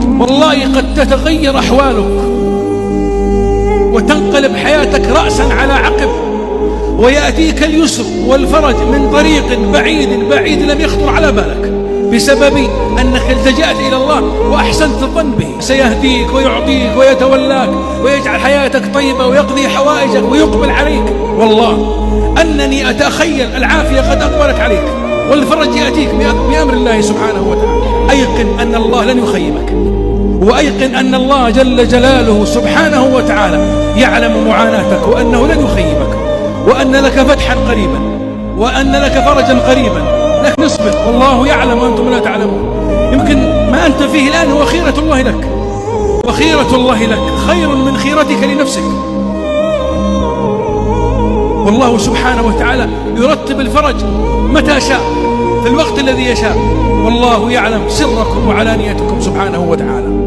والله قد تتغير أحوالك وتنقلب حياتك رأسا على عقب، ويأتيك اليسر والفرج من طريق بعيد لم يخطر على بالك، بسبب أنك التجأت إلى الله وأحسنت الظن به. سيهديك ويعطيك ويتولاك ويجعل حياتك طيبة ويقضي حوائجك ويقبل عليك. والله أنني أتخيل العافية قد أقبلت عليك والفرج يأتيك بأمر الله سبحانه وتعالى. أيقن أن الله لن يخيبك، وأيقن أن الله جل جلاله سبحانه وتعالى يعلم معاناتك، وأنه لن يخيبك، وأن لك فتحا قريبا، وأن لك فرجا قريبا. لكن اصبر، والله يعلم وأنتم لا تعلمون. يمكن ما أنت فيه الآن هو خيرة الله لك، وخيرة الله لك خير من خيرتك لنفسك. والله سبحانه وتعالى يرتب الفرج متى شاء في الوقت الذي يشاء، والله يعلم سركم وعلانيتكم سبحانه وتعالى.